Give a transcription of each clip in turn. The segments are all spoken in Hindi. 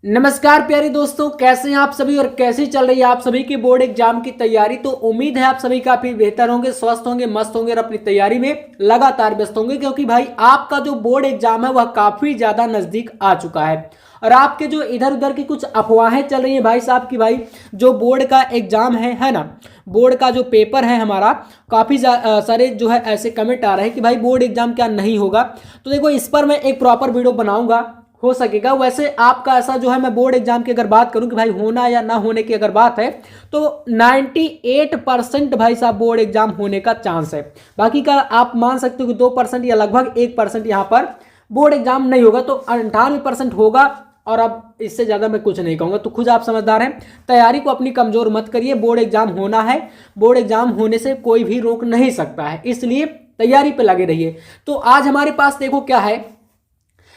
नमस्कार प्यारे दोस्तों, कैसे हैं आप सभी और कैसी चल रही है आप सभी की बोर्ड एग्जाम की तैयारी। तो उम्मीद है आप सभी काफी बेहतर होंगे, स्वस्थ होंगे, मस्त होंगे और अपनी तैयारी में लगातार व्यस्त होंगे, क्योंकि भाई आपका जो बोर्ड एग्जाम है वह काफी ज्यादा नजदीक आ चुका है। और आपके जो इधर उधर की कुछ अफवाहें चल रही हैं भाई साहब की भाई जो बोर्ड का एग्जाम है ना, बोर्ड का जो पेपर है हमारा, काफी सारे जो है ऐसे कमेंट आ रहे हैं कि भाई बोर्ड एग्जाम क्या नहीं होगा। तो देखो, इस पर मैं एक प्रॉपर वीडियो बनाऊंगा, हो सकेगा। वैसे आपका ऐसा जो है, मैं बोर्ड एग्जाम की अगर बात करूं कि भाई होना या ना होने की अगर बात है तो 98% भाई साहब बोर्ड एग्जाम होने का चांस है। बाकी का आप मान सकते हो कि 2% या लगभग 1% यहां पर बोर्ड एग्जाम नहीं होगा, तो 98% होगा। और अब इससे ज्यादा मैं कुछ नहीं कहूंगा, तो खुद आप समझदार हैं। तैयारी को अपनी कमजोर मत करिए, बोर्ड एग्जाम होना है, बोर्ड एग्जाम होने से कोई भी रोक नहीं सकता है, इसलिए तैयारी पे लगे रहिए। तो आज हमारे पास देखो क्या है,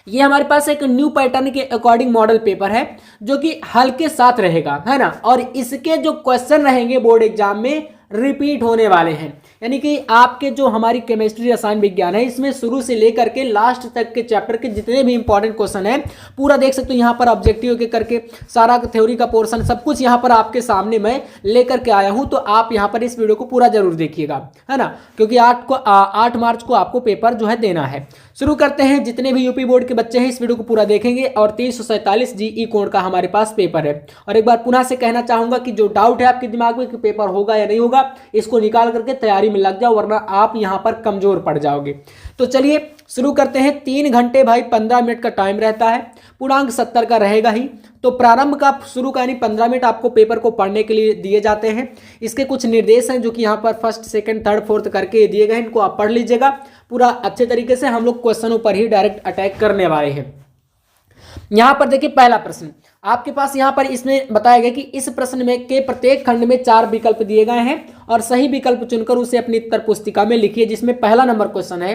ये हमारे पास एक न्यू पैटर्न के अकॉर्डिंग मॉडल पेपर है जो कि हल्के साथ रहेगा, है ना। और इसके जो क्वेश्चन रहेंगे बोर्ड एग्जाम में रिपीट होने वाले हैं, यानी कि आपके जो हमारी केमिस्ट्री रसायन विज्ञान है, इसमें शुरू से लेकर के लास्ट तक के चैप्टर के जितने भी इंपॉर्टेंट क्वेश्चन है पूरा देख सकते हो। यहाँ पर ऑब्जेक्टिव के करके सारा थ्योरी का पोर्शन सब कुछ यहाँ पर आपके सामने मैं लेकर के आया हूँ। तो आप यहाँ पर इस वीडियो को पूरा जरूर देखिएगा, है ना, क्योंकि 8 मार्च को आपको पेपर जो है देना है। शुरू करते हैं। जितने भी यूपी बोर्ड के बच्चे हैं इस वीडियो को पूरा देखेंगे और 347 जीई कोड का हमारे पास पेपर है। और एक बार पुनः से कहना चाहूंगा कि जो डाउट है आपके दिमाग में कि पेपर होगा या नहीं होगा, इसको निकाल करके तैयारी में लग जाओ, वरना आप यहां पर कमजोर पड़ जाओगे। तो चलिए शुरू करते हैं। 3 घंटे भाई 15 मिनट का टाइम रहता है, पूर्णांक 70 का रहेगा ही। तो प्रारंभ का शुरू का यानी 15 मिनट आपको पेपर को पढ़ने के लिए दिए जाते हैं। इसके कुछ निर्देश हैं जो कि यहाँ पर फर्स्ट सेकंड थर्ड फोर्थ करके दिए गए हैं, इनको आप पढ़ लीजिएगा पूरा अच्छे तरीके से। हम लोग क्वेश्चनों पर ही डायरेक्ट अटैक करने वाले हैं। यहां पर देखिए पहला प्रश्न आपके पास यहां पर इसमें बताया गया कि इस प्रश्न में के प्रत्येक खंड में 4 विकल्प दिए गए हैं और सही विकल्प चुनकर उसे अपनी उत्तर पुस्तिका में लिखिए। जिसमें पहला नंबर क्वेश्चन है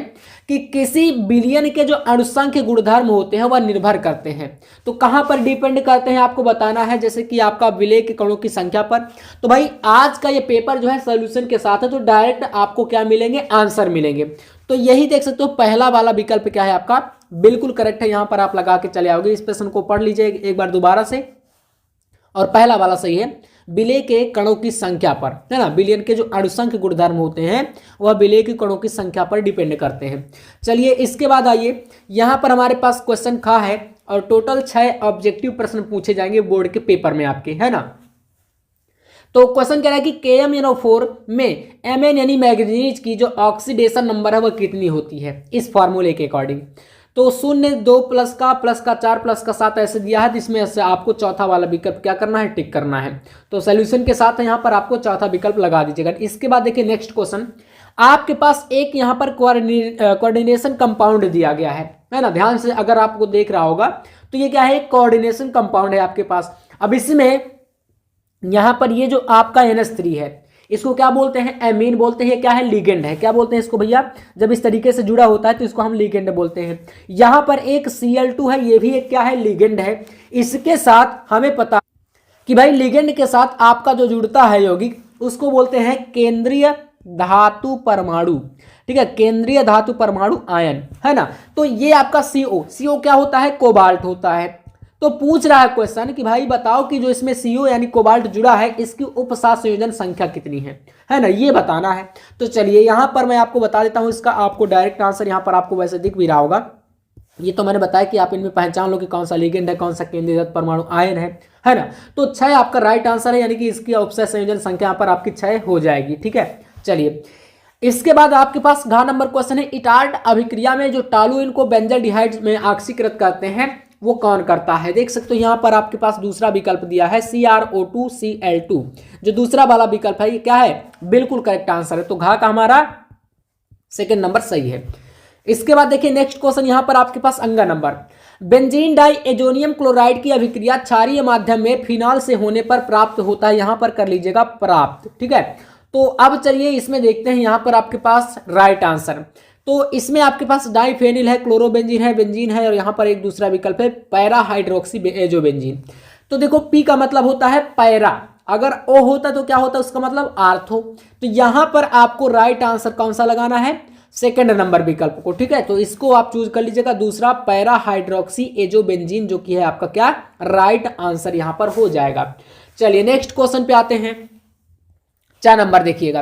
कि किसी बिलियन के जो अणुसंख्य गुणधर्म होते हैं वह निर्भर करते हैं। तो कहां पर डिपेंड करते हैं आपको बताना है, जैसे कि आपका विलय के कणों की संख्या पर। तो भाई आज का ये पेपर जो है सोल्यूशन के साथ है, तो डायरेक्ट आपको क्या मिलेंगे, आंसर मिलेंगे। तो यही देख सकते हो पहला वाला विकल्प क्या है आपका, बिल्कुल करेक्ट है। यहां पर आप लगा के चले आओगे। इस प्रश्न को पढ़ लीजिए एक बार दोबारा से, और पहला वाला सही है, विलय के कणों की संख्या पर, है ना। बिलियन के जो अणुसंख्य गुणधर्म होते हैं वह विलय के कणों की संख्या पर डिपेंड करते हैं। चलिए इसके बाद आइए, यहां पर हमारे पास क्वेश्चन खा है और टोटल 6 ऑब्जेक्टिव प्रश्न पूछे जाएंगे बोर्ड के पेपर में आपके, है ना। तो क्वेश्चन कह रहा है कि KMnO4 में Mn यानी मैग्नीज की जो ऑक्सीडेशन नंबर है वह कितनी होती है इस फॉर्मूले के अकॉर्डिंग। तो 0 2 प्लस का 4 प्लस का 7 ऐसे दिया है, जिसमें से आपको चौथा वाला विकल्प क्या करना है, टिक करना है। तो सोल्यूशन के साथ यहाँ पर आपको चौथा विकल्प लगा दीजिएगा। इसके बाद देखिए नेक्स्ट क्वेश्चन, आपके पास एक यहाँ पर कोऑर्डिनेशन कंपाउंड दिया गया है ना। ध्यान से अगर आपको देख रहा होगा तो ये क्या है, कोऑर्डिनेशन कंपाउंड है आपके पास। अब इसमें यहां पर ये जो आपका NH3 है इसको क्या बोलते हैं, एमीन बोलते हैं। क्या है, लिगेंड है। क्या बोलते हैं इसको भैया, जब इस तरीके से जुड़ा होता है तो इसको हम लिगेंड बोलते हैं। यहां पर एक Cl2 है, ये भी एक क्या है, लिगेंड है। इसके साथ हमें पता कि भाई लिगेंड के साथ आपका जो जुड़ता है यौगिक उसको बोलते हैं केंद्रीय धातु परमाणु, ठीक है, केंद्रीय धातु परमाणु आयन, है ना। तो ये आपका CO क्या होता है, कोबाल्ट होता है। तो पूछ रहा है क्वेश्चन कि भाई बताओ कि जो इसमें CO यानी कोबाल्ट जुड़ा है इसकी उपसात संयोजन संख्या कितनी है ना, ये बताना है। तो चलिए यहां पर मैं आपको बता देता हूं इसका, आपको डायरेक्ट आंसर यहां पर आपको वैसे दिख भी रहा होगा। ये तो मैंने बताया कि आप इनमें पहचान लो कि कौन सा लिगेंड है, कौन सा केंद्रीय धातु परमाणु आयन है ना। तो 6 आपका राइट आंसर है, यानी कि इसकी उपसात संयोजन संख्या पर आपकी 6 हो जाएगी, ठीक है। चलिए इसके बाद आपके पास घ नंबर क्वेश्चन है, इटार्ट अभिक्रिया में जो टॉलुइन को बेंजल्डिहाइड में ऑक्सीकृत करते हैं वो कौन करता है। देख सकते हो यहां पर आपके पास दूसरा विकल्प दिया है CrO2 Cl2, जो दूसरा वाला विकल्प है ये क्या है, बिल्कुल करेक्ट आंसर है। तो घ का हमारा सेकंड नंबर सही है। इसके बाद देखिए नेक्स्ट क्वेश्चन, यहां पर आपके पास अंगा number, benzene diazonium chloride की अभिक्रिया क्षारीय माध्यम में फिनॉल से होने पर प्राप्त होता है। यहां पर कर लीजिएगा प्राप्त, ठीक है। तो अब चलिए इसमें देखते हैं, यहां पर आपके पास राइट आंसर, तो इसमें आपके पास डाइफेनिल है, क्लोरोबेंजीन है, बेंजीन है, और यहां पर एक दूसरा विकल्प है पैरा हाइड्रोक्सी एजोबेंजीन। तो देखो P का मतलब होता है पैरा, अगर O होता तो क्या होता, उसका मतलब आर्थो। तो यहां पर आपको राइट आंसर कौन सा लगाना है, सेकंड नंबर विकल्प को, ठीक है। तो इसको आप चूज कर लीजिएगा, दूसरा पैरा हाइड्रोक्सी एजोबेंजीन जो कि है आपका क्या राइट आंसर यहां पर हो जाएगा। चलिए नेक्स्ट क्वेश्चन पे आते हैं। 4 नंबर देखिएगा,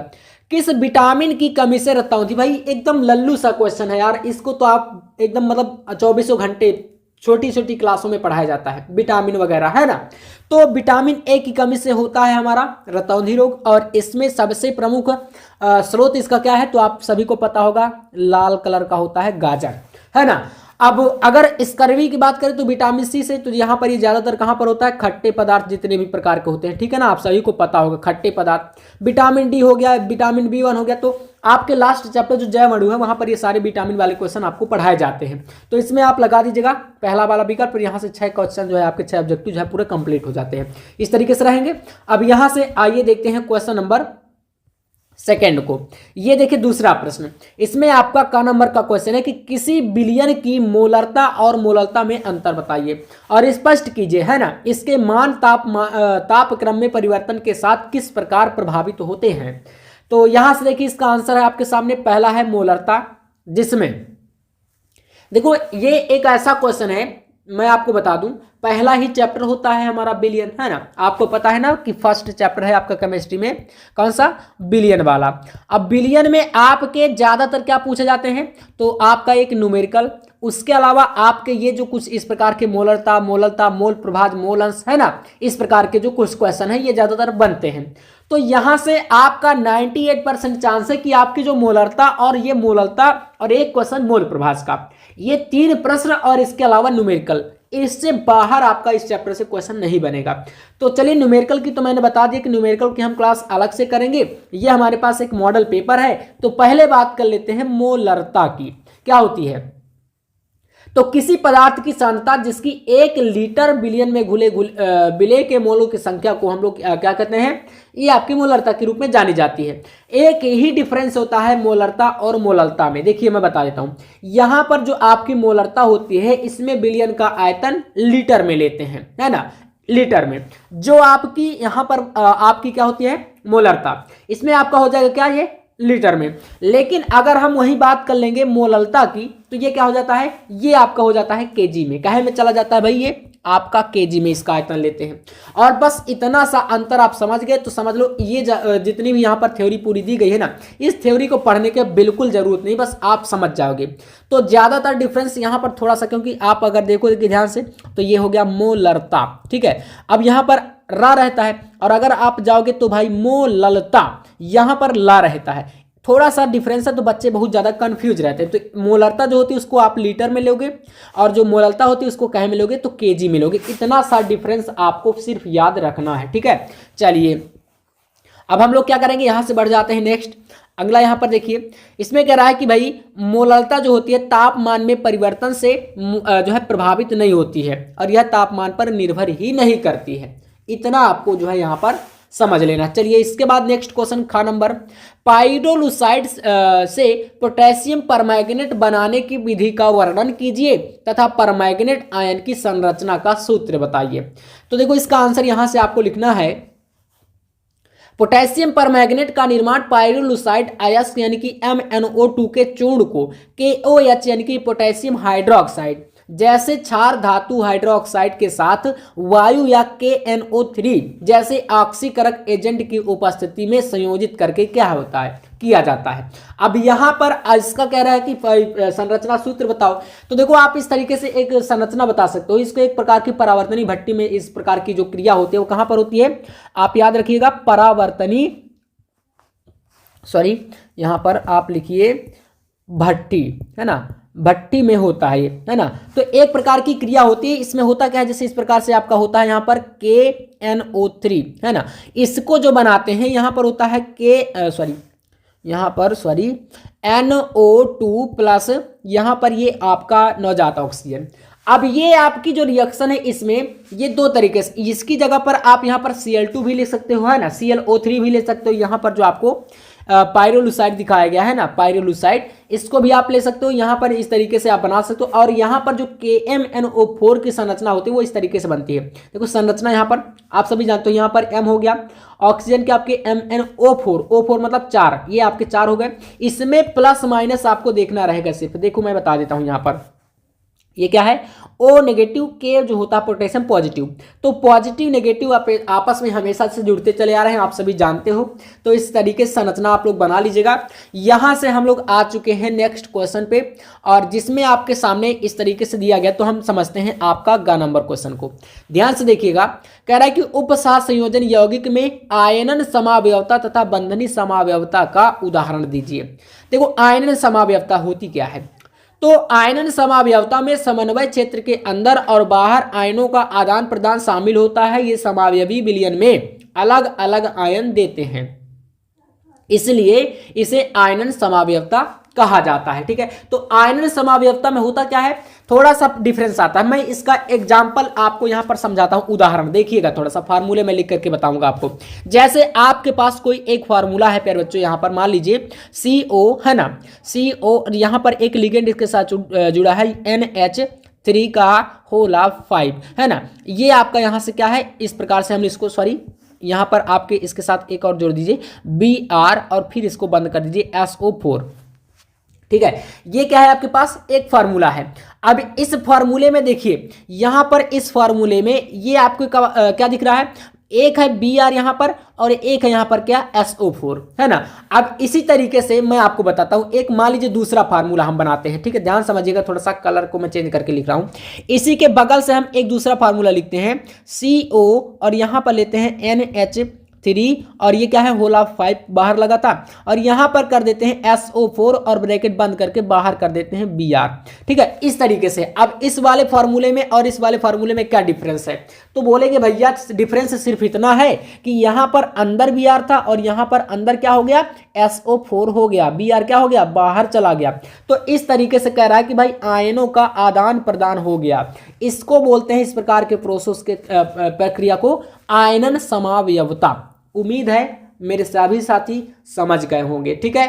किस विटामिन की कमी से रतौंधी, भाई एकदम लल्लू सा क्वेश्चन है यार, इसको तो आप एकदम मतलब 24 घंटे छोटी छोटी क्लासों में पढ़ाया जाता है, विटामिन वगैरह है ना। तो विटामिन ए की कमी से होता है हमारा रतौंधी रोग, और इसमें सबसे प्रमुख स्रोत इसका क्या है, तो आप सभी को पता होगा लाल कलर का होता है गाजर, है ना। अब अगर स्कर्वी की बात करें तो विटामिन सी से, तो यहाँ पर ये ज्यादातर कहाँ पर होता है, खट्टे पदार्थ जितने भी प्रकार के होते हैं, ठीक है ना, आप सभी को पता होगा खट्टे पदार्थ। विटामिन डी हो गया, विटामिन B1 हो गया, तो आपके लास्ट चैप्टर जो जैव अणु है वहां पर ये सारे विटामिन वाले क्वेश्चन आपको पढ़ाए जाते हैं। तो इसमें आप लगा दीजिएगा पहला वाला विकल्प, फिर यहाँ से 6 क्वेश्चन जो है आपके 6 ऑब्जेक्टिव जो है पूरे कंप्लीट हो जाते हैं, इस तरीके से रहेंगे। अब यहाँ से आइए देखते हैं क्वेश्चन नंबर सेकेंड को। ये देखिए दूसरा प्रश्न, इसमें आपका क नंबर का क्वेश्चन है कि किसी विलयन की मोलरता और मोलरता में अंतर बताइए और स्पष्ट कीजिए, है ना, इसके मान ताप क्रम में परिवर्तन के साथ किस प्रकार प्रभावित होते हैं। तो यहां से देखिए इसका आंसर है आपके सामने, पहला है मोलरता, जिसमें देखो ये एक ऐसा क्वेश्चन है, मैं आपको बता दूं पहला ही चैप्टर होता है हमारा बिलियन, है ना, आपको पता है ना कि फर्स्ट चैप्टर है आपका केमिस्ट्री में कौन सा, बिलियन वाला। अब बिलियन में आपके ज्यादातर क्या पूछे जाते हैं, तो आपका एक न्यूमेरिकल, उसके अलावा आपके ये जो कुछ इस प्रकार के मोलरता, मोललता, मोल प्रभाज, मोल अंश, है ना, इस प्रकार के जो कुछ क्वेश्चन है ये ज्यादातर बनते हैं। तो यहां से आपका 98% चांस है कि आपकी जो मोलरता और ये मोललता और एक क्वेश्चन मोल प्रभाज का, ये 3 प्रश्न और इसके अलावा न्यूमेरिकल, इससे बाहर आपका इस चैप्टर से क्वेश्चन नहीं बनेगा। तो चलिए न्यूमेरिकल की तो मैंने बता दिया कि न्यूमेरिकल की हम क्लास अलग से करेंगे, ये हमारे पास एक मॉडल पेपर है। तो पहले बात कर लेते हैं मोलरता की, क्या होती है। तो किसी पदार्थ की सांद्रता जिसकी 1 लीटर बिलियन में घुले विलेय के मोलों की संख्या को हम लोग क्या कहते हैं, ये आपकी मोलरता के रूप में जानी जाती है। एक ही डिफरेंस होता है मोलरता और मोललता में, देखिए मैं बता देता हूं। यहां पर जो आपकी मोलरता होती है इसमें बिलियन का आयतन लीटर में लेते हैं, है ना, लीटर में। जो आपकी यहां पर आपकी क्या होती है मोलरता, इसमें आपका हो जाएगा क्या, ये लीटर में। लेकिन अगर हम वही बात कर लेंगे मोललता की, तो ये क्या हो जाता है, ये आपका हो जाता है केजी में, काहे में चला जाता है भाई, ये आपका केजी में इसका आयतन लेते हैं। और बस इतना सा अंतर आप समझ गए तो समझ लो ये जितनी भी यहाँ पर थ्योरी पूरी दी गई है ना, इस थ्योरी को पढ़ने की बिल्कुल जरूरत नहीं, बस आप समझ जाओगे। तो ज्यादातर डिफरेंस यहाँ पर थोड़ा सा, क्योंकि आप अगर देखोगे ध्यान से तो ये हो गया मोलरता, ठीक है। अब यहाँ पर रा रहता है, और अगर आप जाओगे तो भाई मोललता, यहाँ पर ला रहता है, थोड़ा सा डिफरेंस है, तो बच्चे बहुत ज़्यादा कंफ्यूज रहते हैं। तो मोलरता जो होती है उसको आप लीटर में लोगे, और जो मोललता होती है उसको कहे में लोगे, तो केजी में लोगे। इतना सा डिफरेंस आपको सिर्फ याद रखना है, ठीक है। चलिए अब हम लोग क्या करेंगे, यहाँ से बढ़ जाते हैं नेक्स्ट। अगला यहाँ पर देखिए, इसमें कह रहा है कि भाई मोललता जो होती है तापमान में परिवर्तन से जो है प्रभावित नहीं होती है, और यह तापमान पर निर्भर ही नहीं करती है। इतना आपको जो है यहाँ पर समझ लेना। चलिए इसके बाद नेक्स्ट क्वेश्चन खा नंबर, पाइरोलुसाइड से पोटेशियम परमैंगनेट बनाने की विधि का वर्णन कीजिए तथा परमैंगनेट आयन की संरचना का सूत्र बताइए। तो देखो इसका आंसर यहां से आपको लिखना है, पोटेशियम परमैंगनेट का निर्माण पाइरोलुसाइड आयस्क यानी कि MnO2 के चूर्ण को KOH यानी कि पोटेशियम हाइड्रोक्साइड जैसे क्षार धातु हाइड्रोक्साइड के साथ वायु या KNO3 जैसे ऑक्सीकरक एजेंट की उपस्थिति में संयोजित करके क्या होता है, किया जाता है। अब यहां पर इसका कह रहा है कि संरचना सूत्र बताओ। तो देखो आप इस तरीके से एक संरचना बता सकते हो, इसको एक प्रकार की परावर्तनी भट्टी में इस प्रकार की जो क्रिया होती है वो कहां पर होती है, आप याद रखिएगा परावर्तनी, सॉरी यहां पर आप लिखिए भट्टी, है ना, भट्टी में होता है ये, है ना। तो एक प्रकार की क्रिया होती है, इसमें होता क्या है, जैसे इस प्रकार से आपका होता है यहाँ पर KNO3, है ना, इसको जो बनाते हैं यहाँ पर होता है NO2 प्लस यहाँ पर ये आपका नवजात ऑक्सीजन। अब ये आपकी जो रिएक्शन है इसमें ये 2 तरीके से, इसकी जगह पर आप यहाँ पर Cl2 भी ले सकते हो, है ना, ClO3 भी ले सकते हो। यहाँ पर जो आपको पाइरोलुसाइड दिखाया गया है ना, पाइरोलुसाइड, इसको भी आप ले सकते हो। यहाँ पर इस तरीके से आप बना सकते हो। और यहाँ पर जो KMnO4 की संरचना होती है वो इस तरीके से बनती है। देखो संरचना यहाँ पर आप सभी जानते हो, यहाँ पर M हो गया, ऑक्सीजन के आपके MnO4, O4 मतलब 4, ये आपके 4 हो गए। इसमें प्लस माइनस आपको देखना रहेगा सिर्फ। देखो मैं बता देता हूँ, यहाँ पर ये क्या है, O नेगेटिव, K जो होता है पोटेशियम पॉजिटिव। तो पॉजिटिव नेगेटिव आपस में हमेशा से जुड़ते चले आ रहे हैं, आप सभी जानते हो। तो इस तरीके से संरचना आप लोग बना लीजिएगा। यहां से हम लोग आ चुके हैं नेक्स्ट क्वेश्चन पे, और जिसमें आपके सामने इस तरीके से दिया गया। तो हम समझते हैं आपका ग नंबर क्वेश्चन को, ध्यान से देखिएगा। कह रहा है कि उपसार संयोजन यौगिक में आयनन समावयवता तथा बंधनी समावयवता का उदाहरण दीजिए। देखो आयनन समावयवता होती क्या है, तो आयनन समावयवता में समन्वय क्षेत्र के अंदर और बाहर आयनों का आदान प्रदान शामिल होता है। ये समावयवी विलयन में अलग अलग आयन देते हैं, इसलिए इसे आयनन समावयवता कहा जाता है। ठीक है, तो आयनन समावयवता में होता क्या है, थोड़ा सा डिफरेंस आता है। मैं इसका एग्जांपल आपको यहां पर समझाता हूं, उदाहरण देखिएगा। थोड़ा सा फार्मूले में लिख करके बताऊंगा आपको। जैसे आपके पास कोई एक फार्मूला है प्यारे बच्चों, यहां पर मान लीजिए CO है ना, CO, यहां पर एक लिगेंड इसके साथ जुड़ा है NH3 का होला 5 है ना। ये आपका यहां से क्या है, इस प्रकार से हम इसको, सॉरी यहां पर आपके इसके साथ एक और जोड़ दीजिए Br, और फिर इसको बंद कर दीजिए SO4। ठीक है, ये क्या है आपके पास एक फार्मूला है। अब इस फार्मूले में देखिए, यहां पर इस फार्मूले में ये आपको क्या दिख रहा है, एक है Br यहां पर, और एक है यहां पर क्या, SO4 है ना। अब इसी तरीके से मैं आपको बताता हूं, एक मान लीजिए दूसरा फार्मूला हम बनाते हैं। ठीक है, ध्यान समझिएगा, थोड़ा सा कलर को मैं चेंज करके लिख रहा हूं। इसी के बगल से हम एक दूसरा फार्मूला लिखते हैं CO, और यहां पर लेते हैं NH3, और ये क्या है, होला 5 बाहर लगा था, और यहां पर कर देते हैं SO4 और ब्रैकेट बंद करके बाहर कर देते हैं Br। ठीक है, इस तरीके से। अब इस वाले फार्मूले में और इस वाले फार्मूले में क्या डिफरेंस है, तो बोलेंगे भैया डिफरेंस सिर्फ इतना है कि यहां पर अंदर Br था और यहां पर अंदर क्या हो गया, SO4 हो गया, Br क्या हो गया, बाहर चला गया। तो इस तरीके से कह रहा है कि भाई आयनों का आदान प्रदान हो गया। इसको बोलते हैं, इस प्रकार के प्रोसेस के प्रक्रिया को आयनन समावयवता। उम्मीद है मेरे सभी साथी समझ गए होंगे। ठीक है,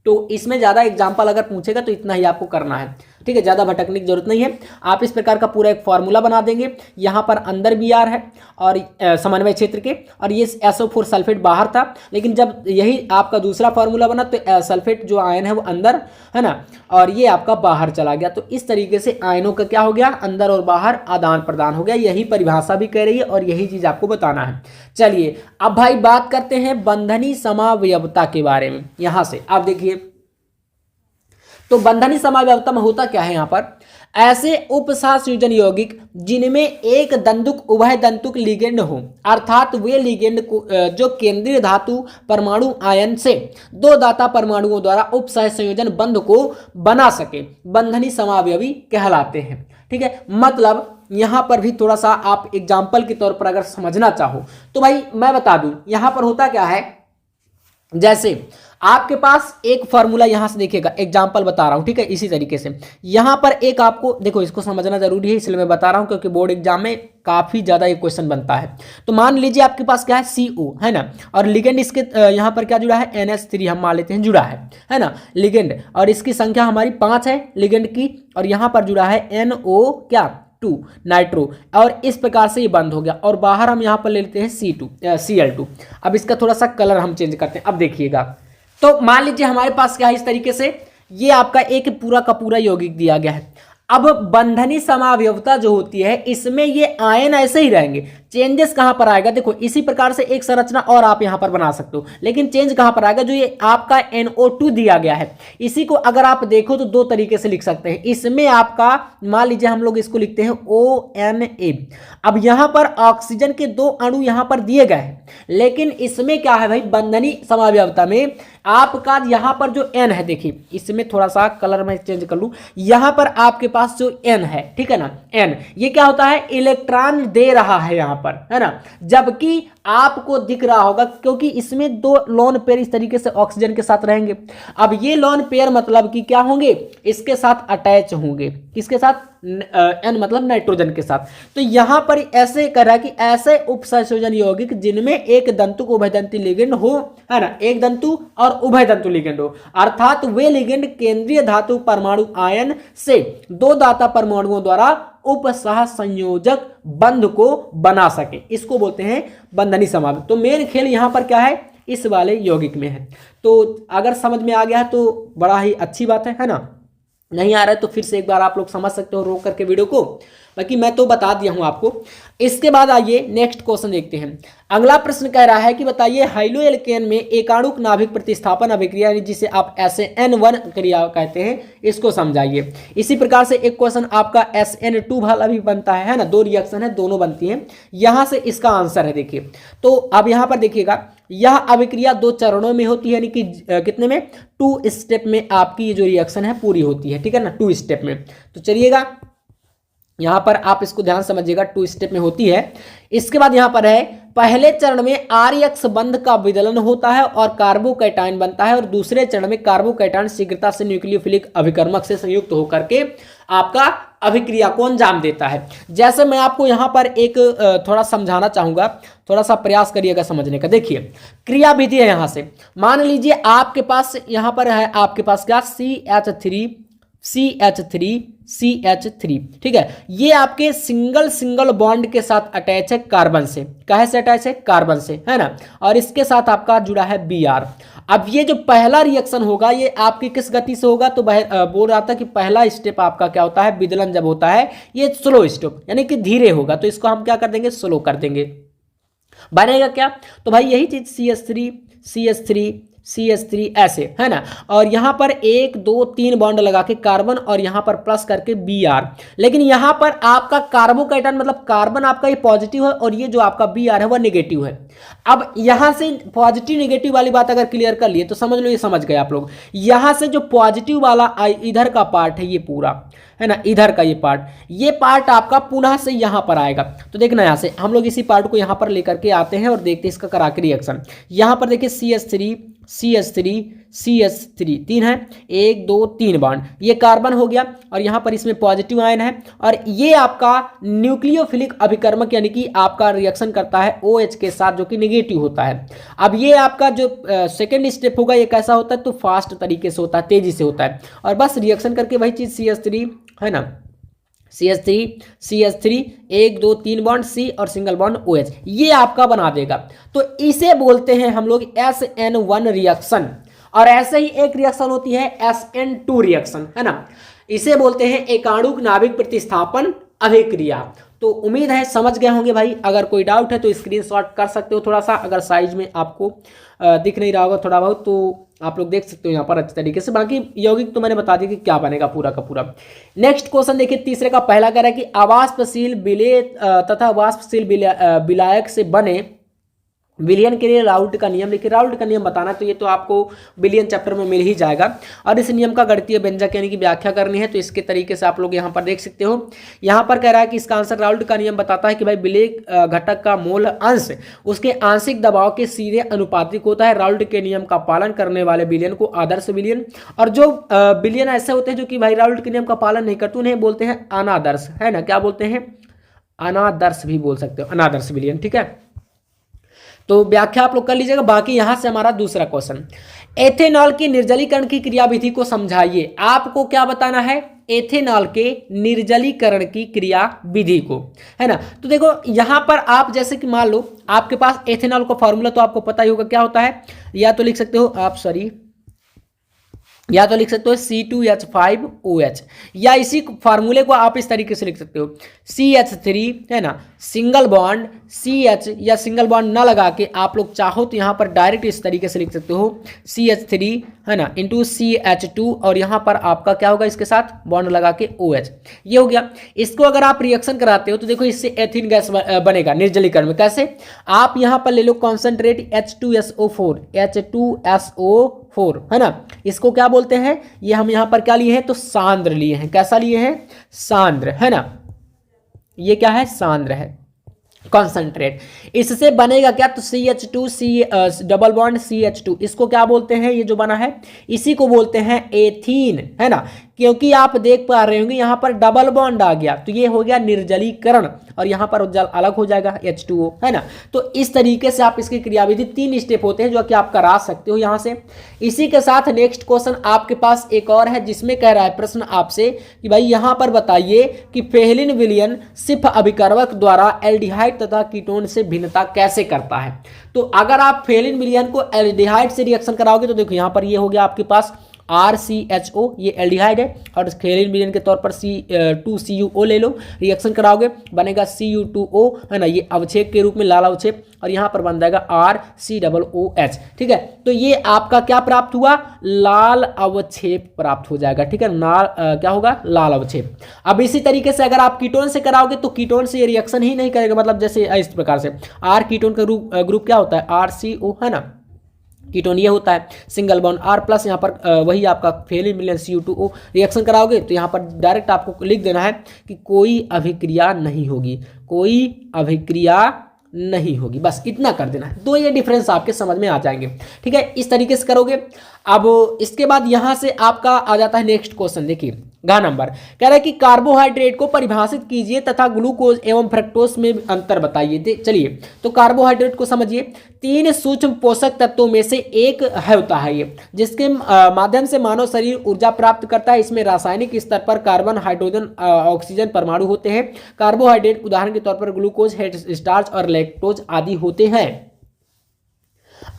तो इसमें ज्यादा एग्जांपल अगर पूछेगा तो इतना ही आपको करना है। ठीक है, ज्यादा भटकने की जरूरत नहीं है। आप इस प्रकार का पूरा एक फॉर्मूला बना देंगे। यहाँ पर अंदर Br है और समन्वय क्षेत्र के, और ये SO4 सल्फेट बाहर था, लेकिन जब यही आपका दूसरा फार्मूला बना तो सल्फेट जो आयन है वो अंदर है ना, और ये आपका बाहर चला गया। तो इस तरीके से आयनों का क्या हो गया, अंदर और बाहर आदान प्रदान हो गया। यही परिभाषा भी कह रही है और यही चीज आपको बताना है। चलिए अब भाई बात करते हैं बंधनी समावयवता के बारे में। यहां से आप देखिए, तो बंधनी समावयवता में होता क्या है, यहां पर ऐसे उपसार संयोजन यौगिक जिनमें एक दंतुक उभय दंतुक लिगेंड हो, अर्थात वे लिगेंड जो केंद्रीय धातु परमाणु आयन से दो दाता परमाणुओं द्वारा उपसह संयोजन बंध को बना सके, बंधनी समावयवी कहलाते हैं। ठीक है, मतलब यहां पर भी थोड़ा सा आप एग्जाम्पल के तौर पर अगर समझना चाहो तो भाई मैं बता दूं, यहां पर होता क्या है, जैसे आपके पास एक फॉर्मूला यहां से देखिएगा, एग्जांपल बता रहा हूं। ठीक है, इसी तरीके से यहां पर एक आपको देखो, इसको समझना जरूरी है इसलिए मैं बता रहा हूं, क्योंकि बोर्ड एग्जाम में काफी ज्यादा ये क्वेश्चन बनता है। तो मान लीजिए आपके पास क्या है, CO है ना, और लिगेंड इसके यहां पर क्या जुड़ा है, NH3 हम मान लेते हैं जुड़ा है ना लिगेंड, और इसकी संख्या हमारी 5 है लिगेंड की, और यहां पर जुड़ा है NO क्या 2 नाइट्रो, और इस प्रकार से ये बंद हो गया, और बाहर हम यहां पर ले लेते हैं Cl2। अब इसका थोड़ा सा कलर हम चेंज करते हैं। अब देखिएगा, तो मान लीजिए हमारे पास क्या है, इस तरीके से ये आपका एक पूरा का पूरा यौगिक दिया गया है। अब बंधनी समावयवता जो होती है, इसमें ये आयन ऐसे ही रहेंगे। चेंजेस कहां पर आएगा, देखो इसी प्रकार से एक संरचना और आप यहां पर बना सकते हो, लेकिन चेंज कहां पर आएगा, जो ये आपका NO2 दिया गया है, इसी को अगर आप देखो तो दो तरीके से लिख सकते हैं। इसमें आपका मान लीजिए हम लोग इसको लिखते हैं ONA। अब यहां पर ऑक्सीजन के 2 अणु यहां पर दिए गए हैं, लेकिन इसमें क्या है भाई, बंधनी समावयवता में आपका यहां पर जो N है, देखिए इसमें थोड़ा सा कलर मैं चेंज कर लूं, यहां पर आपके पास जो N है, ठीक है ना, N ये क्या होता है, इलेक्ट्रॉन दे रहा है यहां पर, है ना, जबकि आपको दिख रहा होगा क्योंकि इसमें दो लोन पेयर इस तरीके से ऑक्सीजन के साथ रहेंगे। अब ये लोन पेयर मतलब कि क्या होंगे, इसके साथ अटैच होंगे, किसके साथ, N मतलब नाइट्रोजन के साथ। तो यहां पर ऐसे कर रहा है कि ऐसे उपसंयोजन यौगिक जिनमें एक दंतु को उभयदंती लिगेंड हो, है ना, एक दंतु और उभयदंतु लिगेंड हो, अर्थात वे लिगेंड केंद्रीय धातु परमाणु आयन से दो दाता परमाणुओं द्वारा उपसह संयोजक बंध को बना सके, इसको बोलते हैं बंधनी समावेश। तो मेन खेल यहां पर क्या है, इस वाले यौगिक में है। तो अगर समझ में आ गया है तो बड़ा ही अच्छी बात है ना, नहीं आ रहा है तो फिर से एक बार आप लोग समझ सकते हो रोक करके वीडियो को, बाकी मैं तो बता दिया हूं आपको। इसके बाद आइए नेक्स्ट क्वेश्चन देखते हैं। अगला प्रश्न कह रहा है कि बताइए हाइलो एल्केन में एकाणुक नाभिक प्रतिस्थापन अभिक्रिया जिसे आप SN1 क्रिया कहते हैं, इसको समझाइए। इसी प्रकार से एक क्वेश्चन आपका SN2 वाला भी बनता है ना, दो रिएक्शन है, दोनों बनती हैं, यहां से इसका आंसर है। देखिए तो अब यहां पर देखिएगा, यह अभिक्रिया दो चरणों में होती है, यानी कि कितने में, 2 स्टेप में आपकी ये जो रिएक्शन है पूरी होती है, ठीक है ना, 2 स्टेप में। तो चलिएगा यहां पर आप इसको ध्यान समझिएगा, 2 स्टेप में होती है। इसके बाद यहां पर है, पहले चरण में RX बंध का विदलन होता है और कार्बोकैटायन बनता है, और दूसरे चरण में कार्बोकैटायन शीघ्रता से न्यूक्लियोफिलिक अभिकर्मक से संयुक्त होकर के आपका अभिक्रिया को अंजाम देता है। जैसे मैं आपको यहां पर एक थोड़ा समझाना चाहूंगा, थोड़ा सा प्रयास करिएगा समझने का। देखिए क्रिया विधि है, यहां से मान लीजिए आपके पास यहां पर है, आपके पास क्या, CH3, ठीक है, ये आपके सिंगल बॉन्ड के साथ अटैच है कार्बन से, कहे से अटैच है, कार्बन से, है ना, और इसके साथ आपका जुड़ा है Br। अब ये जो पहला रिएक्शन होगा ये आपकी किस गति से होगा, तो बोल रहा था कि पहला स्टेप आपका क्या होता है, विदलन जब होता है ये स्लो स्टेप यानी कि धीरे होगा, तो इसको हम क्या कर देंगे, स्लो कर देंगे। बनेगा क्या, तो भाई यही चीज CH3 ऐसे, है ना, और यहां पर 1 2 3 बॉन्ड लगा के कार्बन और यहां पर प्लस करके Br। लेकिन यहां पर आपका कार्बोकैटायन मतलब कार्बन आपका ये पॉजिटिव है और ये जो आपका Br है वह नेगेटिव है। अब यहां से पॉजिटिव नेगेटिव वाली बात अगर क्लियर कर लिए तो समझ लो, ये समझ गए आप लोग। यहां से जो पॉजिटिव वाला इधर का पार्ट है ये पूरा, है ना, इधर का ये पार्ट आपका पुनः से यहां पर आएगा। तो देखना यहां से हम लोग इसी पार्ट को यहां पर लेकर के आते हैं और देखते हैं इसका करा के रिएक्शन। यहां पर देखिए CH3 तीन है, 1 2 3 बॉन्ड, ये कार्बन हो गया और यहां पर इसमें पॉजिटिव आयन है, और ये आपका न्यूक्लियोफिलिक अभिकर्मक यानी कि आपका रिएक्शन करता है OH के साथ जो कि नेगेटिव होता है। अब ये आपका जो सेकेंड स्टेप होगा ये कैसा होता है, तो फास्ट तरीके से होता है, तेजी से होता है, और बस रिएक्शन करके वही चीज CH3, है ना, CH3 1 2 3 बॉन्ड C और सिंगल बॉन्ड OH, ये आपका बना देगा। तो इसे बोलते हैं हम लोग SN1 रिएक्शन, और ऐसे ही एक रिएक्शन होती है SN2 रिएक्शन, है ना, इसे बोलते हैं एकाणुक नाभिक प्रतिस्थापन अभिक्रिया। तो उम्मीद है समझ गए होंगे भाई। अगर कोई डाउट है तो स्क्रीनशॉट कर सकते हो थोड़ा सा, अगर साइज में आपको दिख नहीं रहा होगा थोड़ा बहुत तो आप लोग देख सकते हो यहाँ पर अच्छे तरीके से। बाकी यौगिक तो मैंने बता दिया कि क्या बनेगा पूरा का पूरा। नेक्स्ट क्वेश्चन देखिए, तीसरे का पहला कह रहा है कि अवाष्पशील विलेय तथा वाष्पशील विलायक से बने विलयन के लिए राउल्ट का नियम लिखिए। राउल्ट का नियम बताना तो ये तो आपको विलयन चैप्टर में मिल ही जाएगा, और इस नियम का गणितीय व्यंजक यानी कि व्याख्या करनी है, तो इसके तरीके से आप लोग यहाँ पर देख सकते हो। यहाँ पर कह रहा है कि इसका आंसर, राउल्ट का नियम बताता है कि भाई विलेय घटक का मोल अंश उसके आंशिक दबाव के सीधे अनुपातिक होता है। राउल्ट के नियम का पालन करने वाले विलयन को आदर्श विलयन, और जो विलयन ऐसे होते हैं जो कि भाई राउल्ट के नियम का पालन नहीं करते उन्हें बोलते हैं अनादर्श, है ना, क्या बोलते हैं, अनादर्श भी बोल सकते हो, अनादर्श विलयन, ठीक है। तो व्याख्या आप लोग कर लीजिएगा। बाकी यहां से हमारा दूसरा क्वेश्चन, एथेनॉल की निर्जलीकरण की क्रिया विधि को समझाइए। आपको क्या बताना है, एथेनॉल के निर्जलीकरण की क्रिया विधि को, है ना। तो देखो यहां पर आप जैसे कि मान लो आपके पास एथेनॉल का फॉर्मूला तो आपको पता ही होगा क्या होता है, या तो लिख सकते हो आप या तो लिख सकते हो C2H5OH, या इसी फार्मूले को आप इस तरीके से लिख सकते हो CH3, है ना, सिंगल बॉन्ड CH, या सिंगल बॉन्ड ना लगा के आप लोग चाहो तो यहाँ पर डायरेक्ट इस तरीके से लिख सकते हो CH3, है ना, इंटू CH2, और यहाँ पर आपका क्या होगा, इसके साथ बॉन्ड लगा के OH, ये हो गया। इसको अगर आप रिएक्शन कराते हो तो देखो इससे एथिन गैस बनेगा निर्जलीकरण में। कैसे, आप यहाँ पर ले लो कॉन्सेंट्रेट H2SO4, है ना, इसको क्या बोलते हैं, ये हम यहां पर क्या लिए हैं, तो सांद्र लिए हैं। कैसा लिए हैं, सांद्र, है ना, ये क्या है, सांद्र है। कॉन्सेंट्रेट। इससे बनेगा क्या, तो CH2 C double bond CH2, इसको क्या बोलते हैं, ये जो बना है इसी को बोलते हैं एथीन, है ना। क्योंकि आप देख पा रहे होंगे यहाँ पर डबल बॉन्ड आ गया तो ये हो गया निर्जलीकरण और यहाँ पर जल अलग हो जाएगा H2O, है ना। तो इस तरीके से आप इसकी क्रियाविधि 3 स्टेप होते हैं जो कि आप करा सकते हो यहाँ से। इसी के साथ नेक्स्ट क्वेश्चन आपके पास एक और है जिसमें कह रहा है प्रश्न आपसे कि भाई यहाँ पर बताइए कि फेलिन विलियन सिर्फ अभिकर्मक द्वारा एल्डिहाइड तथा कीटोन से भिन्नता कैसे करता है। तो अगर आप फेलिन विलियन को एल्डिहाइड से रिएक्शन कराओगे तो देखो यहाँ पर ये हो गया आपके पास RCHO, ये एल्डिहाइड है और फेलिन विलियन के तौर पर C2CuO ले लो, रिएक्शन कराओगे बनेगा Cu2O, है ना, ये अवक्षेप के रूप में लाल अवक्षेप और यहाँ पर बन जाएगा RCOOH, ठीक है। तो ये आपका क्या प्राप्त हुआ, लाल अवक्षेप प्राप्त हो जाएगा, ठीक है, क्या होगा, लाल अवक्षेप। अब इसी तरीके से अगर आप कीटोन से कराओगे तो कीटोन से ये रिएक्शन ही नहीं करेगा, मतलब जैसे इस प्रकार से R कीटोन का ग्रुप क्या होता है, RCO, है ना, कीटोन ये होता है सिंगल बॉन्ड R प्लस, यहाँ पर वही आपका फेलिन विलियन Cu2O रिएक्शन कराओगे तो यहाँ पर डायरेक्ट आपको लिख देना है कि कोई अभिक्रिया नहीं होगी, कोई अभिक्रिया नहीं होगी, बस इतना कर देना है। तो ये डिफरेंस आपके समझ में आ जाएंगे, ठीक है, इस तरीके से करोगे। अब इसके बाद यहाँ से आपका आ जाता है नेक्स्ट क्वेश्चन, देखिए घ नंबर कह रहा है कि कार्बोहाइड्रेट को परिभाषित कीजिए तथा ग्लूकोज एवं फ्रक्टोज में अंतर बताइए। चलिए तो कार्बोहाइड्रेट को समझिए, 3 सूक्ष्म पोषक तत्वों में से एक होता है ये, जिसके माध्यम से मानव शरीर ऊर्जा प्राप्त करता है। इसमें रासायनिक स्तर पर कार्बन, हाइड्रोजन, ऑक्सीजन परमाणु होते हैं। कार्बोहाइड्रेट उदाहरण के तौर पर ग्लूकोज, स्टार्च और लैक्टोज आदि होते हैं।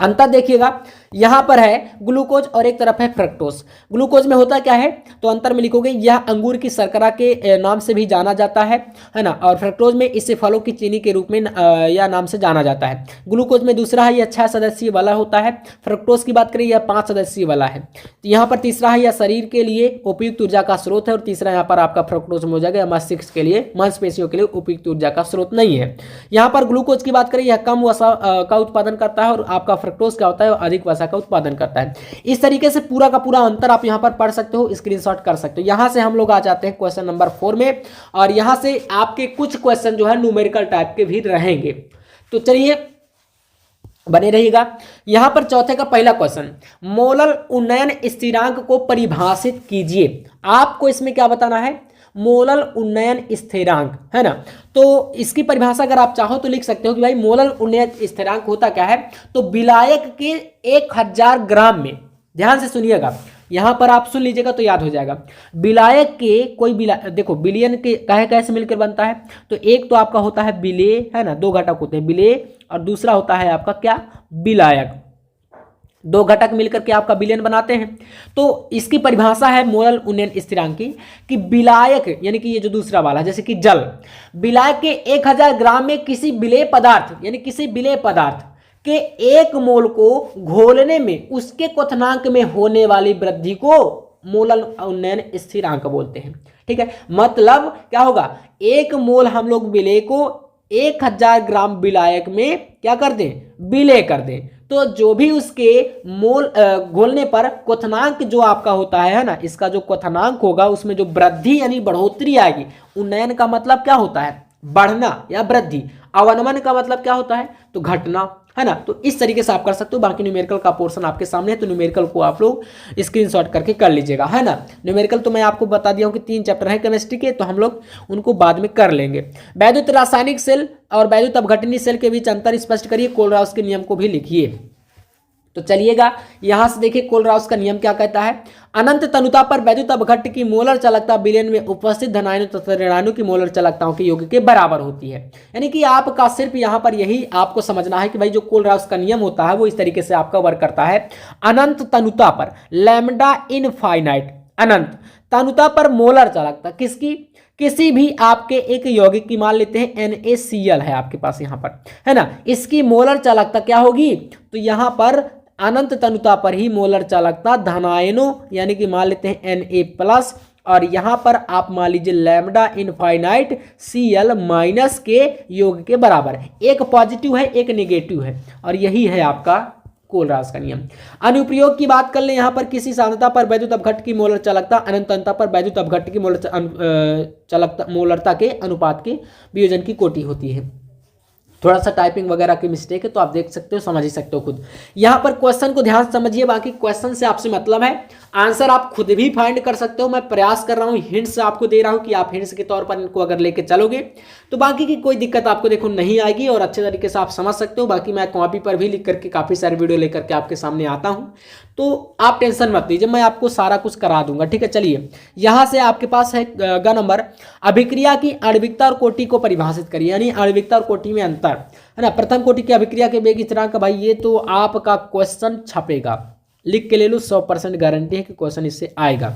अंतर देखिएगा, यहां पर है ग्लूकोज और एक तरफ है फ्रक्टोज। ग्लूकोज में होता क्या है, तो अंतर में लिखोगे यह अंगूर की शर्करा के नाम से भी जाना जाता है ना, और फ्रक्टोज में इसे फलों की चीनी के रूप में यह नाम से जाना जाता है। ग्लूकोज में दूसरा है, यह 6 सदस्यीय वाला होता है। फ्रक्टोज की बात करें, यह 5 सदस्यीय वाला है। तो यहाँ पर तीसरा है, यह शरीर के लिए उपयुक्त ऊर्जा का स्रोत है, और तीसरा यहाँ पर आपका फ्रक्टोज में हो जाएगा मस्तिष्क के लिए, मांसपेशियों के लिए उपयुक्त ऊर्जा का स्रोत नहीं है। यहाँ पर ग्लूकोज की बात करें, यह कम वसा का उत्पादन करता है, और आपका फ्रक्टोज क्या होता है, अधिक वसा का उत्पादन करता है। इस तरीके से पूरा का पूरा अंतर आप यहां पर पढ़ सकते हो, स्क्रीनशॉट कर सकते हो। यहां से हम लोग आ जाते हैं क्वेश्चन नंबर 4 में, और यहां से आपके कुछ क्वेश्चन जो है न्यूमेरिकल टाइप के भी रहेंगे, तो चलिए बने रहिएगा। यहां पर चौथे का पहला क्वेश्चन, मोलर उन्नयन स्थिरांक को परिभाषित कीजिए। आपको इसमें क्या बताना है, मोलर उन्नयन स्थिरांक, है ना। तो इसकी परिभाषा अगर आप चाहो तो लिख सकते हो कि भाई मोलर उन्नयन स्थिरांक होता क्या है, तो विलायक के 1000 ग्राम में, ध्यान से सुनिएगा, यहां पर आप सुन लीजिएगा तो याद हो जाएगा। विलायक के कोई देखो बिलियन के कैसे मिलकर बनता है, तो एक तो आपका होता है विलेय, है ना, 2 घटक होते हैं विलेय, और दूसरा होता है आपका क्या, विलायक। 2 घटक मिलकर के आपका विलयन बनाते हैं। तो इसकी परिभाषा है मोलर उन्नयन स्थिरांक की कि विलायक, यानी कि ये जो दूसरा वाला जैसे कि जल, विलायक के 1000 ग्राम में किसी विलेय पदार्थ, यानी किसी विलेय पदार्थ के 1 मोल को घोलने में उसके क्वथनांक में होने वाली वृद्धि को मोलर उन्नयन स्थिरांक बोलते हैं, ठीक है। मतलब क्या होगा, 1 मोल हम लोग विलेय को 1000 ग्राम विलायक में क्या कर दें, विलेय कर दें, तो जो भी उसके मोल घोलने पर क्वथनांक जो आपका होता है ना, इसका जो क्वथनांक होगा उसमें जो वृद्धि यानी बढ़ोतरी आएगी। उन्नयन का मतलब क्या होता है, बढ़ना या वृद्धि। अवनमन का मतलब क्या होता है, तो घटना, है ना। तो इस तरीके से आप कर सकते हो। बाकी न्यूमेरिकल का पोर्शन आपके सामने है, तो न्यूमेरिकल को आप लोग स्क्रीनशॉट करके कर लीजिएगा, है ना। न्यूमेरिकल तो मैं आपको बता दिया हूँ कि 3 चैप्टर है केमिस्ट्री के, तो हम लोग उनको बाद में कर लेंगे। वैद्युत रासायनिक सेल और वैद्युत अपघटनीय सेल के बीच अंतर स्पष्ट करिए, कोलराउस के नियम को भी लिखिए। तो चलिएगा यहां से देखिए कोलराउस का नियम क्या कहता है, अनंत तनुता पर वैद्युत अपघट्ट की मोलर चालकता विलयन में उपस्थित धनायनों तथा ऋणाणु की मोलर चालकताओं के योग के बराबर होती है। यानी कि आपका सिर्फ यहां पर यही आपको समझना है कि भाई जो कोलराउस का नियम होता है वो इस तरीके से आपका वर्क करता है। अनंत तनुता पर लैम्डा इनफाइनाइट, अनंत तनुता पर मोलर चालकता किसकी, किसी भी आपके एक यौगिक की मान लेते हैं NaCl है आपके पास यहाँ पर, है ना, इसकी मोलर चालकता क्या होगी, तो यहाँ पर अनंत तनुता पर ही मोलर चालकता धनायनों यानी कि मान लेते हैं Na+, और यहाँ पर आप मान लीजिए लैम्डा इनफाइनाइट Cl- के योग के बराबर है। एक पॉजिटिव है एक नेगेटिव है, और यही है आपका कोलराउस का नियम। अनुप्रयोग की बात कर ले, यहाँ पर किसी सांद्रता पर वैद्युत अपघट्ट की मोलर चालकता अनंत तनुता पर वैद्युत अपघट्ट की मोलरता के अनुपात के वियोजन की कोटि होती है। थोड़ा सा टाइपिंग वगैरह की मिस्टेक है तो आप देख सकते हो, समझ ही सकते हो खुद। यहाँ पर क्वेश्चन को ध्यान से समझिए, बाकी क्वेश्चन से आपसे मतलब है, आंसर आप खुद भी फाइंड कर सकते हो। मैं प्रयास कर रहा हूँ, हिंट्स आपको दे रहा हूँ कि आप हिंट्स के तौर पर इनको अगर लेके चलोगे तो बाकी की कोई दिक्कत आपको देखो नहीं आएगी और अच्छे तरीके से आप समझ सकते हो। बाकी मैं कॉपी पर भी लिख करके काफ़ी सारे वीडियो लेकर के आपके सामने आता हूँ, तो आप टेंशन मत लीजिए, मैं आपको सारा कुछ करा दूंगा, ठीक है। चलिए यहाँ से आपके पास है ग नंबर, अभिक्रिया की आणविकता और कोटि को परिभाषित करिए, यानी आणविकता और कोटि में अंतर, है ना। प्रथम कोटि की अभिक्रिया के वेग स्थिरांक, भाई ये तो आपका क्वेश्चन छपेगा, लिख के ले लो, 100% गारंटी है कि क्वेश्चन इससे आएगा।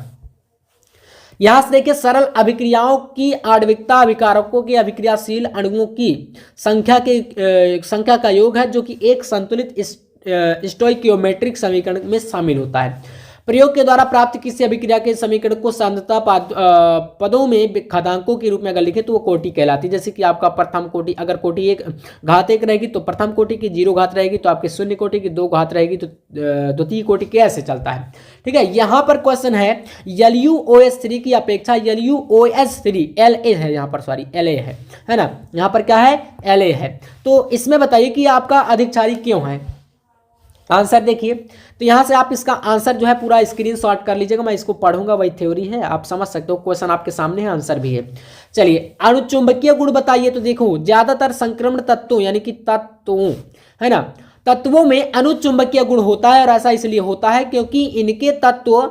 यहां से देखिए, सरल अभिक्रियाओं की आणविकता अभिकारकों के अभिक्रियाशील अणुओं की संख्या का योग है, जो कि एक संतुलित स्टोइकियोमेट्रिक समीकरण में शामिल होता है। प्रयोग के द्वारा प्राप्त किसी अभिक्रिया के समीकरण को सांद्रता पदों में घातांकों के रूप में अगर लिखे तो वो कोटि कहलाती है। जैसे कि आपका प्रथम कोटि, अगर कोटि एक घात 1 रहेगी तो प्रथम कोटि की 0 घात रहेगी, तो आपके शून्य कोटि की 2 घात रहेगी, तो द्वितीय कोटि के ऐसे चलता है, ठीक है। यहाँ पर क्वेश्चन है LuOH3 की अपेक्षा LuOH3 La है, यहाँ पर सॉरी La है ना, यहाँ पर क्या है La है, तो इसमें बताइए कि आपका अधिक क्षारीय क्यों है। आंसर देखिए, तो यहाँ से आप इसका आंसर जो है पूरा स्क्रीनशॉट कर लीजिएगा, मैं इसको पढ़ूंगा, वही थ्योरी है, आप समझ सकते हो, क्वेश्चन आपके सामने है, आंसर भी है। चलिए, अणुचुंबकीय गुण बताइए, तो देखो ज्यादातर संक्रमण तत्वों यानी कि तत्वों, है ना, तत्वों में अणुचुंबकीय गुण होता है, और ऐसा इसलिए होता है क्योंकि इनके तत्व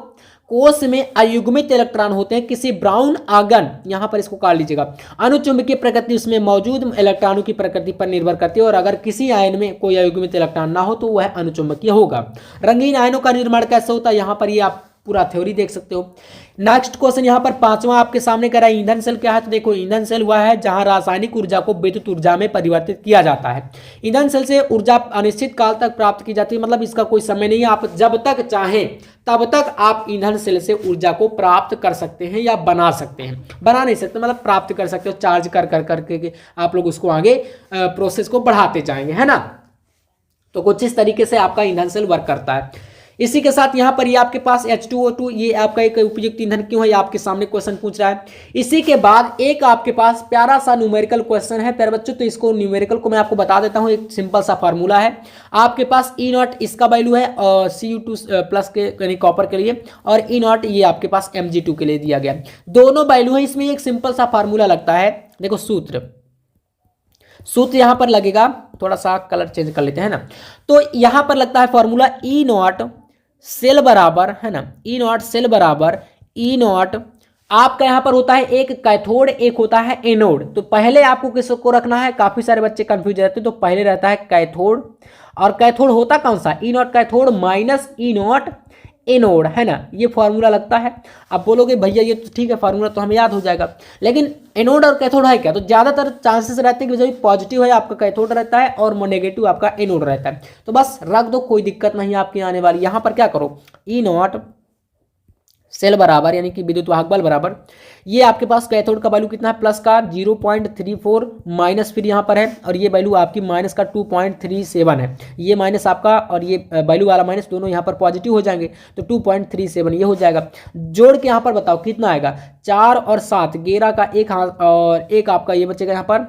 कोष में अयुग्मित इलेक्ट्रॉन होते हैं। किसी ब्राउन आगन, यहां पर इसको काट लीजिएगा, अणुचुंबकीय प्रकृति उसमें मौजूद इलेक्ट्रॉनों की प्रकृति पर निर्भर करती है, और अगर किसी आयन में कोई अयुग्मित इलेक्ट्रॉन ना हो तो वह अणुचुंबकीय होगा। रंगीन आयनों का निर्माण कैसे होता है, यहां पर ये आप पूरा थ्योरी देख सकते हो। नेक्स्ट क्वेश्चन यहाँ पर 5वां आपके सामने कह रहा है, ईंधन सेल क्या है, तो देखो ईंधन सेल वह है जहां रासायनिक ऊर्जा को विद्युत ऊर्जा में परिवर्तित किया जाता है। ईंधन सेल से ऊर्जा अनिश्चित काल तक प्राप्त की जाती है, मतलब इसका कोई समय नहीं है, आप जब तक चाहें तब तक आप ईंधन सेल से ऊर्जा को प्राप्त कर सकते हैं या बना सकते हैं, बना नहीं सकते मतलब प्राप्त कर सकते हो, चार्ज कर कर करके आप लोग उसको आगे प्रोसेस को बढ़ाते जाएंगे, है ना। तो कुछ इस तरीके से आपका ईंधन सेल वर्क करता है। इसी के साथ यहाँ पर ये आपके पास H2O2 ये आपका एक उपयुक्त ईंधन क्यों है, ये आपके सामने क्वेश्चन पूछ रहा है। इसी के बाद एक आपके पास प्यारा सा न्यूमेरिकल क्वेश्चन है प्यारे बच्चों, तो इसको न्यूमेरिकल को मैं आपको बता देता हूँ। एक सिंपल सा फार्मूला है, आपके पास E0 इसका वैल्यू है और Cu2 प्लस के यानी कॉपर के लिए, और E0 ये आपके पास Mg2 के लिए दिया गया, दोनों वैल्यू है। इसमें एक सिंपल सा फार्मूला लगता है, देखो सूत्र यहां पर लगेगा, थोड़ा सा कलर चेंज कर लेते हैं ना, तो यहां पर लगता है फॉर्मूला E0 सेल बराबर, है ना, E0 सेल बराबर E0 आपका यहां पर होता है एक कैथोड एक होता है एनोड। तो पहले आपको किसको रखना है, काफी सारे बच्चे कंफ्यूज रहते हैं, तो पहले रहता है कैथोड, और कैथोड होता कौन सा, E0 cathode minus E0 anode, है ना, ये फार्मूला लगता है। अब बोलोगे भैया ये तो ठीक है फार्मूला तो हमें याद हो जाएगा, लेकिन एनोड और कैथोड है क्या, तो ज्यादातर चांसेस रहते हैं कि जो पॉजिटिव है आपका कैथोड रहता है और नेगेटिव आपका एनोड रहता है, तो बस रख दो, कोई दिक्कत नहीं आपकी आने वाली। यहां पर क्या करो, E0 सेल बराबर यानी कि विद्युत वाहक बल बराबर, ये आपके पास कैथोड का वैल्यू कितना है, प्लस का 0.34 माइनस फिर यहाँ पर है, और ये वैल्यू आपकी माइनस का 2.37 है, ये माइनस आपका और ये वैल्यू वाला माइनस दोनों यहाँ पर पॉजिटिव हो जाएंगे, तो 2.37 ये हो जाएगा। जोड़ के यहाँ पर बताओ कितना आएगा, 4 और 7 11 का एक हाथ और एक आपका ये बचेगा यहाँ पर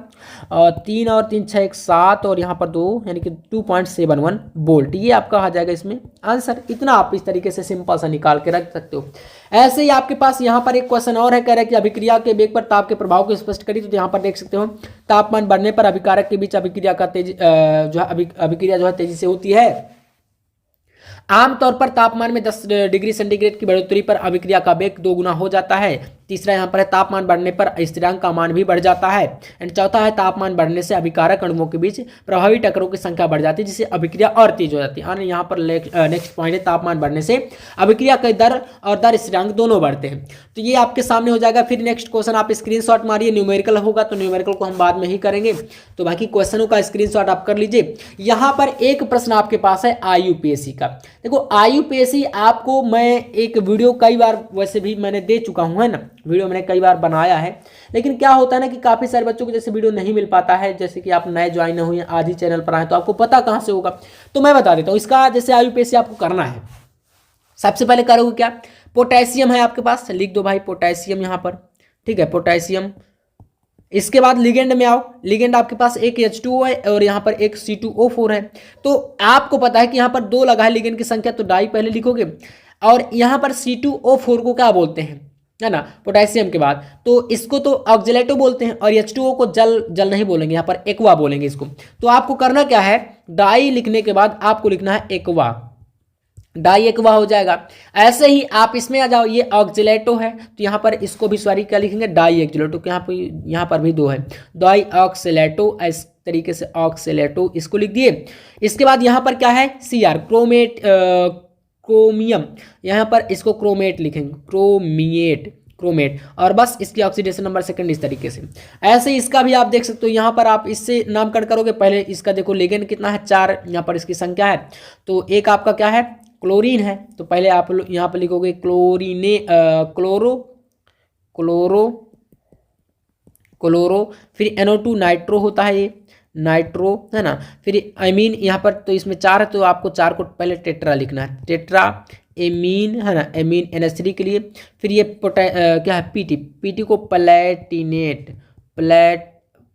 3 और 3 6 1 7 और यहाँ पर 2 यानी कि 2.71 वोल्ट, ये आपका आ जाएगा इसमें आंसर। इतना आप इस तरीके से सिंपल सा निकाल के रख सकते हो। ऐसे ही आपके पास यहाँ पर एक क्वेश्चन और है, कह रहा है कि अभिक्रिया के वेग पर ताप के प्रभाव को स्पष्ट करिए, तो यहाँ पर देख सकते हो तापमान बढ़ने पर अभिकारक के बीच अभिक्रिया का अभिक्रिया जो है तेजी से होती है। आमतौर पर तापमान में 10 डिग्री सेंटीग्रेड की बढ़ोतरी पर अभिक्रिया का वेग 2 गुना हो जाता है। तीसरा यहाँ पर है तापमान बढ़ने पर स्थिरांक का मान भी बढ़ जाता है। एंड चौथा है तापमान बढ़ने से अभिकारक अणुओं के बीच प्रभावी टक्करों की संख्या बढ़ जाती है, जिससे अभिक्रिया और तेज हो जाती है। और यहाँ पर नेक्स्ट पॉइंट है तापमान बढ़ने से अभिक्रिया का दर और दर स्थिरांक दोनों बढ़ते हैं। तो ये आपके सामने हो जाएगा। फिर नेक्स्ट क्वेश्चन आप स्क्रीनशॉट मारिए, न्यूमेरिकल होगा तो न्यूमेरिकल को हम बाद में ही करेंगे, तो बाकी क्वेश्चनों का स्क्रीनशॉट आप कर लीजिए। यहाँ पर एक प्रश्न आपके पास है IUPAC का। देखो IUPAC आपको मैं एक वीडियो कई बार वैसे भी मैंने दे चुका हूँ, है ना, वीडियो मैंने कई बार बनाया है, लेकिन क्या होता है ना कि काफ़ी सारे बच्चों को जैसे वीडियो नहीं मिल पाता है, जैसे कि आप नए ज्वाइन हुए हैं आज ही चैनल पर आए तो आपको पता कहाँ से होगा, तो मैं बता देता हूँ। इसका जैसे IUPAC आपको करना है, सबसे पहले करोगे क्या, पोटेशियम है आपके पास, लिख दो भाई पोटेशियम यहाँ पर, ठीक है, पोटेशियम इसके बाद लिगेंड में आओ, लिगेंड आपके पास एक H2O है और यहाँ पर एक C2O4 है। तो आपको पता है कि यहाँ पर 2 लगा है लिगेंड की संख्या, तो डाई पहले लिखोगे। और यहाँ पर C2O4 को क्या बोलते हैं, है ना, पोटेशियम के बाद, तो इसको तो ऑक्जेलेटो बोलते हैं। और H2O को जल नहीं बोलेंगे, यहाँ पर एक्वा बोलेंगे इसको। तो आपको करना क्या है, डाई लिखने के बाद आपको लिखना है एक्वा, डाई एक्वा हो जाएगा। ऐसे ही आप इसमें आ जाओ, ये ऑक्जेलेटो है तो यहाँ पर इसको भी सॉरी क्या लिखेंगे, डाई एक्जेलेटो, यहाँ पर भी 2 है, डाई ऑक्सेलेटो, इस तरीके से ऑक्सेलेटो इसको लिख दिए। इसके बाद यहाँ पर क्या है, Cr क्रोमेट, क्रोमियम, यहाँ पर इसको क्रोमेट लिखेंगे, क्रोमेट, और बस इसकी ऑक्सीडेशन नंबर सेकंड इस तरीके से। ऐसे ही इसका भी आप देख सकते हो, यहाँ पर आप इससे नामकरण करोगे। पहले इसका देखो लिगेंड कितना है, 4 यहाँ पर इसकी संख्या है। तो एक आपका क्या है, क्लोरीन है, तो पहले आप यहाँ पर लिखोगे क्लोरीने, क्लोरो, फिर NO2 नाइट्रो होता है, ये नाइट्रो है ना, फिर एमीन यहाँ पर, तो इसमें 4 है तो आपको 4 को पहले टेट्रा लिखना है, टेट्रा एमीन है ना, एमीन NH3 के लिए। फिर ये क्या है, पीटी को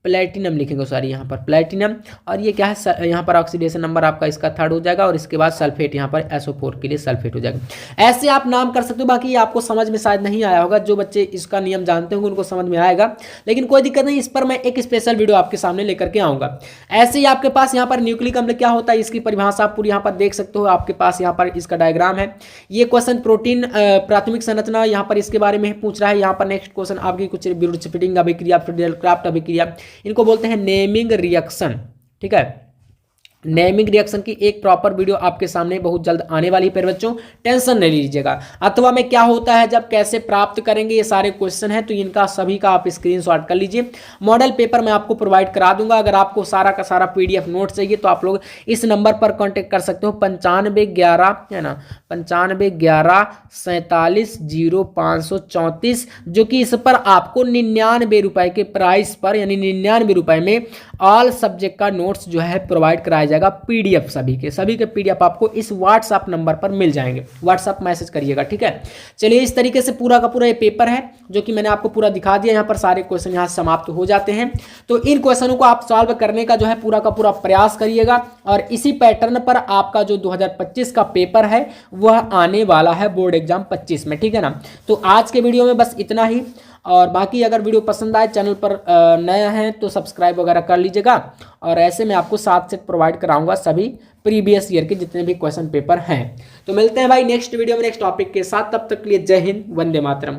प्लेटिनम लिखेंगे, सॉरी यहाँ पर प्लेटिनम। और ये क्या है, यहाँ पर ऑक्सीडेशन नंबर आपका इसका 3rd हो जाएगा। और इसके बाद सल्फेट, यहाँ पर SO4 के लिए सल्फेट हो जाएगा। ऐसे आप नाम कर सकते हो। बाकी आपको समझ में शायद नहीं आया होगा, जो बच्चे इसका नियम जानते होंगे उनको समझ में आएगा, लेकिन कोई दिक्कत नहीं, इस पर मैं एक स्पेशल वीडियो आपके सामने लेकर के आऊँगा। ऐसे ही आपके पास यहाँ पर न्यूक्लिक अम्ल क्या होता है, इसकी परिभाषा आप पूरी यहाँ पर देख सकते हो। आपके पास यहाँ पर इसका डायग्राम है। ये क्वेश्चन प्रोटीन प्राथमिक संरचना यहाँ पर इसके बारे में पूछ रहा है। यहाँ पर नेक्स्ट क्वेश्चन आपकी कुछ विरुद्ध अभिक्रिया, क्राफ्ट अभिक्रिया, इनको बोलते हैं नेमिंग रिएक्शन। ठीक है, नेमिंग रिएक्शन की एक प्रॉपर वीडियो आपके सामने बहुत जल्द आने वाली है। पर बच्चों टेंशन नहीं लीजिएगा। अथवा में क्या होता है, जब कैसे प्राप्त करेंगे, ये सारे क्वेश्चन हैं, तो इनका सभी का आप स्क्रीनशॉट कर लीजिए। मॉडल पेपर मैं आपको प्रोवाइड करा दूंगा। अगर आपको सारा का सारा PDF नोट चाहिए तो आप लोग इस नंबर पर कॉन्टेक्ट कर सकते हो, 9511 है ना, 9511 47 0534, जो कि इस पर आपको 99 रुपए के प्राइस पर, यानी 99 रुपए में ऑल सब्जेक्ट का नोट्स जो है प्रोवाइड कराया जाएगा। PDF सभी के PDF आपको इस WhatsApp नंबर पर मिल जाएंगे। WhatsApp मैसेज करिएगा, ठीक है। चलिए, इस तरीके से पूरा का पूरा ये पेपर है, जो कि मैंने आपको पूरा दिखा दिया। यहाँ पर सारे क्वेश्चन यहाँ समाप्त हो जाते हैं। तो इन क्वेश्चनों को आप सॉल्व करने का जो है पूरा का पूरा प्रयास करिएगा। और इसी पैटर्न पर आपका जो 2025 का पेपर है वह आने वाला है बोर्ड एग्जाम 25 में, ठीक है ना। तो आज के वीडियो में बस इतना ही। और बाकी अगर वीडियो पसंद आए, चैनल पर नया है तो सब्सक्राइब वगैरह कर लीजिएगा। और ऐसे में आपको 7 सेट प्रोवाइड कराऊंगा सभी प्रीवियस ईयर के जितने भी क्वेश्चन पेपर हैं। तो मिलते हैं भाई नेक्स्ट वीडियो में नेक्स्ट टॉपिक के साथ। तब तक के लिए जय हिंद, वंदे मातरम।